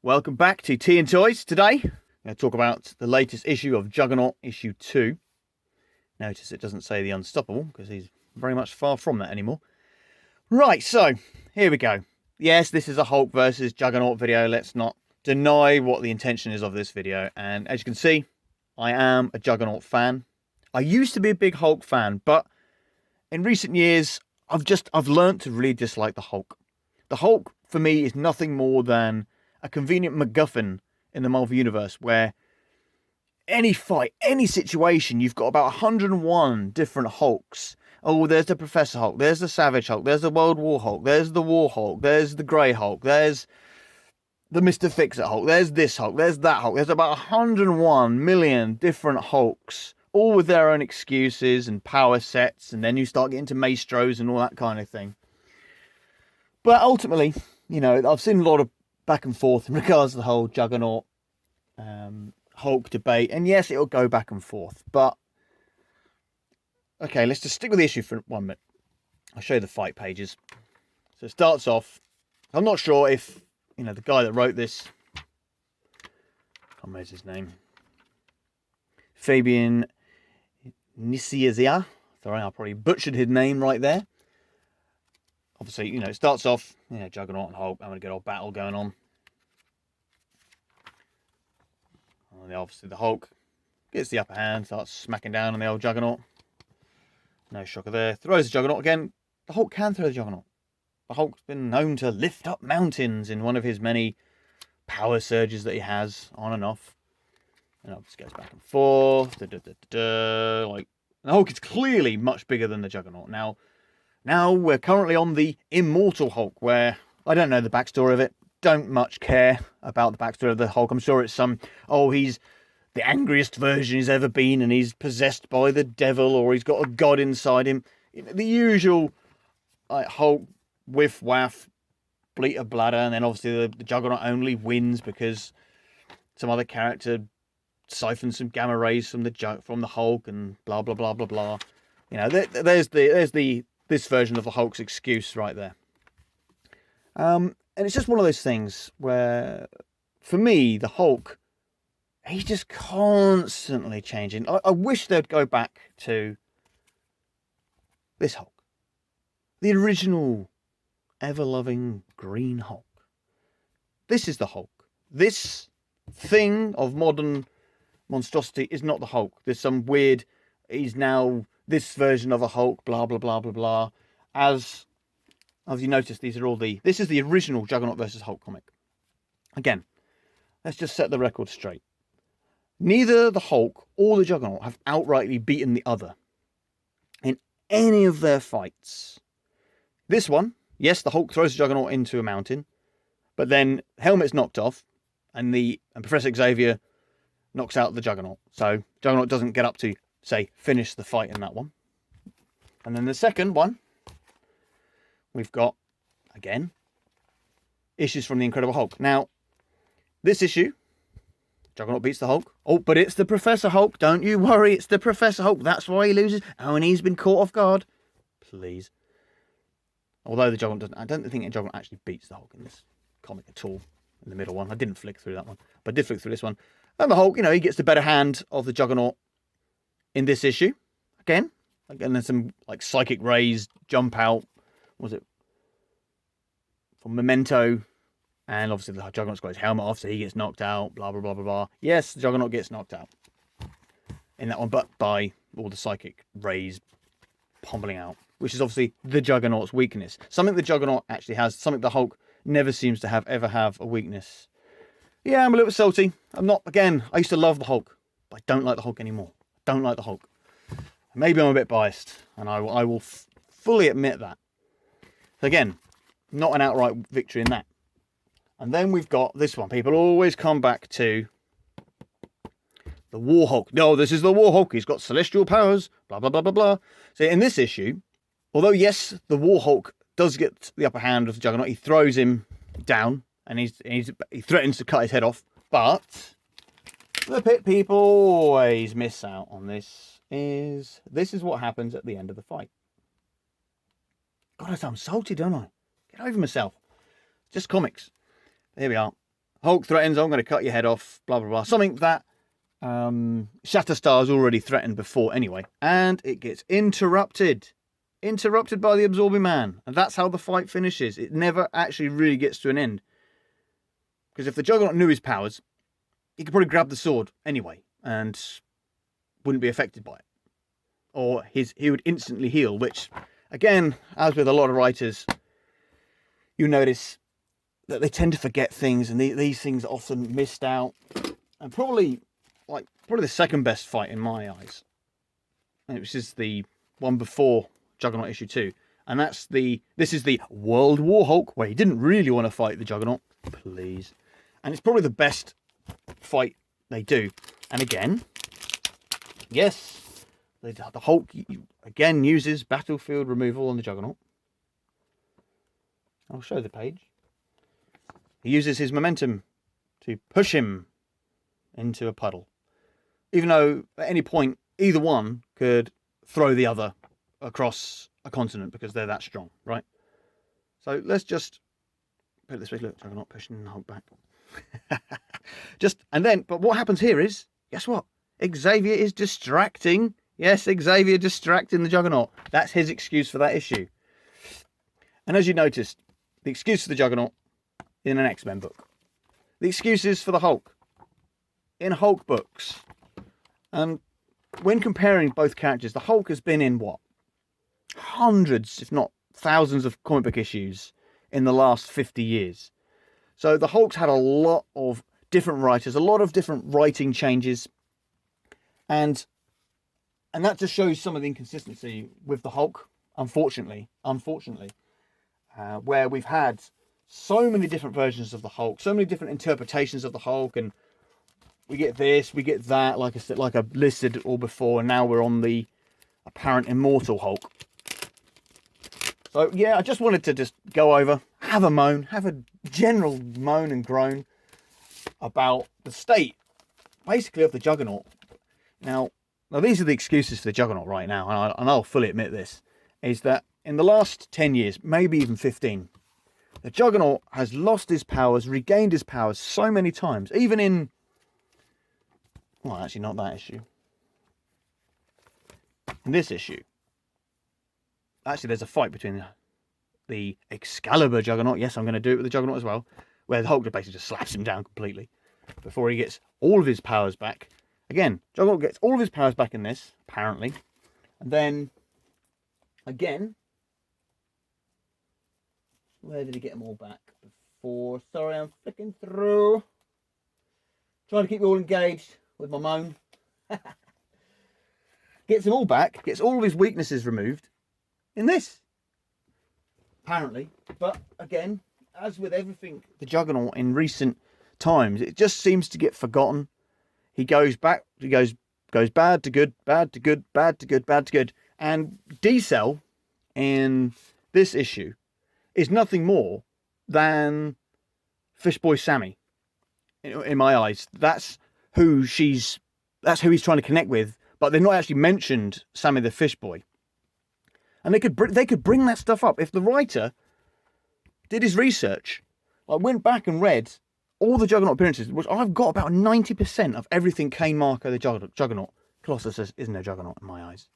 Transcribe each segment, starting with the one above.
Welcome back to Tea and Toys. Today, I'm going to talk about the latest issue of Juggernaut, issue 2. Notice it doesn't say the Unstoppable, because he's very much far from that anymore. Right, so, here we go. Yes, this is a Hulk versus Juggernaut video. Let's not deny what the intention is of this video. And as you can see, I am a Juggernaut fan. I used to be a big Hulk fan, but in recent years, I've learned to really dislike the Hulk. The Hulk, for me, is nothing more than a convenient MacGuffin in the Marvel Universe where any fight, any situation, you've got about 101 different Hulks. Oh, there's the Professor Hulk, there's the Savage Hulk, there's the World War Hulk, there's the War Hulk, there's the Grey Hulk, there's the Mr. Fix-It Hulk, there's this Hulk, there's that Hulk. There's about 101 million different Hulks, all with their own excuses and power sets, and then you start getting to Maestros and all that kind of thing. But ultimately, you know, I've seen a lot of back and forth in regards to the whole Juggernaut Hulk debate, and yes, it'll go back and forth, but okay, let's just stick with the issue for 1 minute. I'll show you the fight pages. So it starts off, I'm not sure if, you know, the guy that wrote this, I can't remember his name, Fabian Nicieza, sorry, I probably butchered his name right there. Obviously, you know, it starts off, you know, Juggernaut and Hulk, having a good old battle going on. And obviously the Hulk gets the upper hand, starts smacking down on the old Juggernaut. No shocker there. Throws the Juggernaut again. The Hulk can throw the Juggernaut. The Hulk's been known to lift up mountains in one of his many power surges that he has on and off. And it just goes back and forth. Like, the Hulk is clearly much bigger than the Juggernaut. Now we're currently on the Immortal Hulk, where I don't know the backstory of it. Don't much care about the backstory of the Hulk. I'm sure it's some, oh, he's the angriest version he's ever been and he's possessed by the devil or he's got a god inside him. The usual Hulk whiff waff, bleat a bladder, and then obviously the Juggernaut only wins because some other character siphons some gamma rays from the Hulk and blah blah blah blah blah. You know, there's this version of the Hulk's excuse right there. And it's just one of those things where, for me, the Hulk, he's just constantly changing. I wish they'd go back to this Hulk. The original, ever-loving green Hulk. This is the Hulk. This thing of modern monstrosity is not the Hulk. There's some weird, he's now this version of a Hulk, blah, blah, blah, blah, blah. As you notice, this is the original Juggernaut versus Hulk comic. Again, let's just set the record straight. Neither the Hulk or the Juggernaut have outrightly beaten the other in any of their fights. This one, yes, the Hulk throws the Juggernaut into a mountain, but then helmet's knocked off, and Professor Xavier knocks out the Juggernaut. So Juggernaut doesn't get up to, say, finish the fight in that one. And then the second one, we've got, again, issues from the Incredible Hulk. Now, this issue, Juggernaut beats the Hulk. Oh, but it's the Professor Hulk. Don't you worry, it's the Professor Hulk. That's why he loses. Oh, and he's been caught off guard. Please. Although the Juggernaut doesn't, I don't think the Juggernaut actually beats the Hulk in this comic at all. In the middle one. I didn't flick through that one, but I did flick through this one. And the Hulk, you know, he gets the better hand of the Juggernaut in this issue. Again, there's some, like, psychic rays jump out. Was it from Memento? And obviously the Juggernaut's got his helmet off, so he gets knocked out, blah blah blah blah blah. Yes, the Juggernaut gets knocked out in that one, but by all the psychic rays pummeling out, which is obviously the Juggernaut's weakness. Something the Juggernaut actually has, something the Hulk never seems to ever have a weakness. Yeah, I'm a little bit salty. I used to love the Hulk, but I don't like the Hulk anymore. I don't like the Hulk. Maybe I'm a bit biased, and I will fully admit that. So again, not an outright victory in that. And then we've got this one. People always come back to the War Hulk. No, this is the War Hulk. He's got celestial powers, blah, blah, blah, blah, blah. So in this issue, although, yes, the War Hulk does get the upper hand of the Juggernaut, he throws him down, and he threatens to cut his head off. But the pit people always miss out on this. This is what happens at the end of the fight. God, I'm salty, don't I? Get over myself. Just comics. Here we are. Hulk threatens, I'm going to cut your head off, blah, blah, blah. Something that Shatterstar's already threatened before anyway. And it gets interrupted. Interrupted by the Absorbing Man. And that's how the fight finishes. It never actually really gets to an end. Because if the Juggernaut knew his powers, he could probably grab the sword anyway and wouldn't be affected by it. Or he would instantly heal, which, again, as with a lot of writers, you notice that they tend to forget things, and these things are often missed out. And probably the second best fight in my eyes, which is the one before Juggernaut issue 2, and this is the World War Hulk, where he didn't really want to fight the Juggernaut, please, and it's probably the best fight they do. And again, yes, the Hulk again uses battlefield removal on the Juggernaut. I'll show the page. He uses his momentum to push him into a puddle, even though at any point either one could throw the other across a continent because they're that strong, right? So let's just put it this way. Look, Juggernaut pushing the Hulk back. But what happens here is, guess what? Xavier is distracting. Yes, Xavier distracting the Juggernaut. That's his excuse for that issue. And as you noticed, the excuse for the Juggernaut in an X-Men book. The excuses for the Hulk in Hulk books. And when comparing both characters, the Hulk has been in what? Hundreds, if not thousands of comic book issues in the last 50 years. So the Hulk's had a lot of different writers, a lot of different writing changes. And that just shows some of the inconsistency with the Hulk, unfortunately, where we've had so many different versions of the Hulk, so many different interpretations of the Hulk, and we get this, we get that, like I said, like I've listed all before, and now we're on the apparent immortal Hulk. So yeah, I just wanted to just go over, have a general moan and groan about the state, basically, of the Juggernaut. Now these are the excuses for the Juggernaut right now, and I'll fully admit this, is that in the last 10 years, maybe even 15, the Juggernaut has lost his powers, regained his powers so many times, even in, well, actually not that issue. In this issue, actually there's a fight between the Excalibur Juggernaut, yes, I'm going to do it with the Juggernaut as well, where the Hulk basically just slaps him down completely before he gets all of his powers back. Again, Juggernaut gets all of his powers back in this, apparently. And then, again, where did he get them all back before? Sorry, I'm flicking through. Trying to keep you all engaged with my moan. Gets them all back, gets all of his weaknesses removed in this, apparently. But again, as with everything the Juggernaut in recent times, it just seems to get forgotten. He goes back, he goes bad to good, bad to good, bad to good, bad to good. And D-Cell in this issue is nothing more than Fishboy Sammy. In my eyes, that's who he's trying to connect with, but they've not actually mentioned Sammy the Fishboy. And they could bring that stuff up if the writer did his research. I went back and read all the Juggernaut appearances, which I've got about 90% of everything Kane Marco the Juggernaut. Colossus isn't a Juggernaut in my eyes.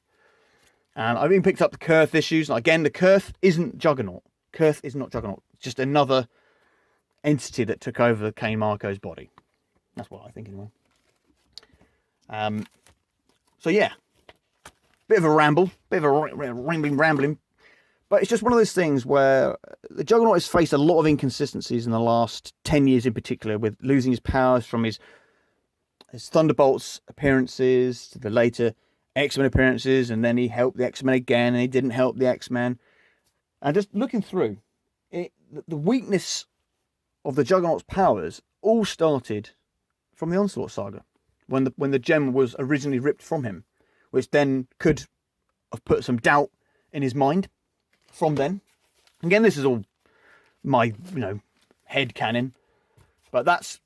And I've even picked up the Kurth issues. And again, the Kurth isn't Juggernaut. Kurth is not Juggernaut. It's just another entity that took over Kane Marco's body. That's what I think anyway. So yeah, bit of a ramble, bit of a rambling. But it's just one of those things where the Juggernaut has faced a lot of inconsistencies in the last 10 years in particular, with losing his powers from his Thunderbolts appearances to the later X-Men appearances, and then he helped the X-Men again, and he didn't help the X-Men. And just looking through it, the weakness of the Juggernaut's powers all started from the Onslaught saga, when the gem was originally ripped from him, which then could have put some doubt in his mind from then. Again, this is all my head canon, but that's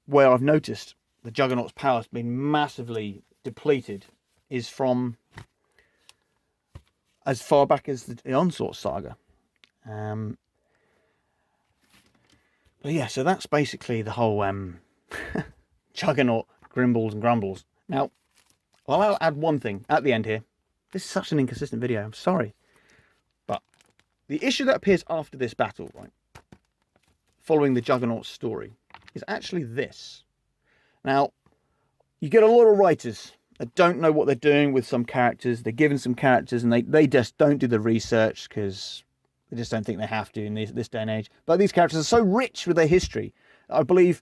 where I've noticed the Juggernaut's powers being massively depleted, is from as far back as the Onslaught saga. But yeah, so that's basically the whole Juggernaut Grimbles and Grumbles. Now, well, I'll add one thing at the end here. This is such an inconsistent video, I'm sorry. But the issue that appears after this battle, right, following the Juggernaut story, is actually this. Now, you get a lot of writers that don't know what they're doing with some characters. They're given some characters and they just don't do the research because they just don't think they have to in this day and age. But these characters are so rich with their history. I believe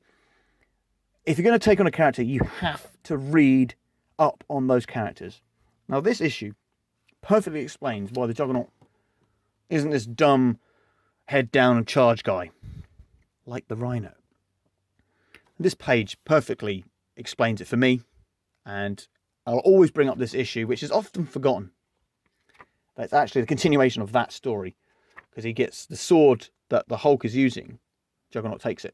if you're going to take on a character, you have to read up on those characters. Now, this issue perfectly explains why the Juggernaut isn't this dumb, head down and charge guy like the Rhino. This page perfectly explains it for me, and I'll always bring up this issue, which is often forgotten. That's actually the continuation of that story, because he gets the sword that the Hulk is using. Juggernaut takes it,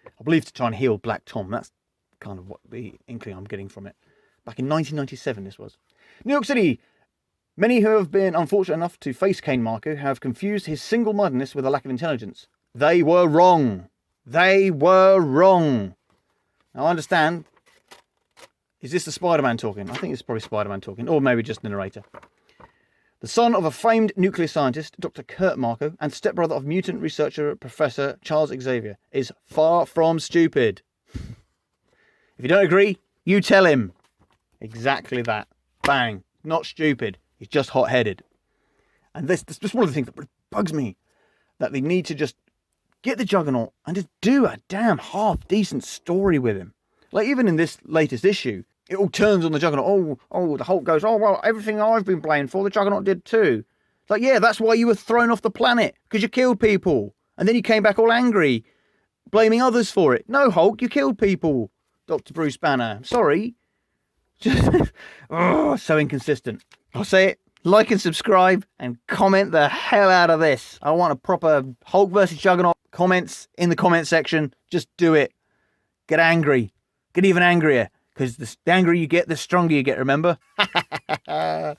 I believe, to try and heal Black Tom. That's kind of what the inkling I'm getting from it. Back in 1997, this was. New York City. Many who have been unfortunate enough to face Kane Marco have confused his single-mindedness with a lack of intelligence. They were wrong. They were wrong. Now, I understand. Is this the Spider-Man talking? I think it's probably Spider-Man talking, or maybe just the narrator. The son of a famed nuclear scientist, Dr. Kurt Marco, and stepbrother of mutant researcher Professor Charles Xavier, is far from stupid. If you don't agree, you tell him. Exactly that. Bang. Not stupid. He's just hot-headed. And this is just one of the things that bugs me. That they need to just get the Juggernaut and just do a damn half-decent story with him. Like, even in this latest issue, it all turns on the Juggernaut. Oh, the Hulk goes, oh, well, everything I've been blamed for, the Juggernaut did too. It's like, yeah, that's why you were thrown off the planet, because you killed people. And then you came back all angry, blaming others for it. No, Hulk, you killed people, Dr. Bruce Banner. Sorry. Just, oh, so inconsistent. I'll say it. Like and subscribe and comment the hell out of this. I want a proper Hulk versus Juggernaut comments in the comment section. Just do it. Get angry. Get even angrier. Because the angrier you get, the stronger you get, remember? Have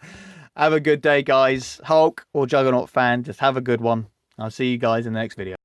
a good day, guys. Hulk or Juggernaut fan, just have a good one. I'll see you guys in the next video.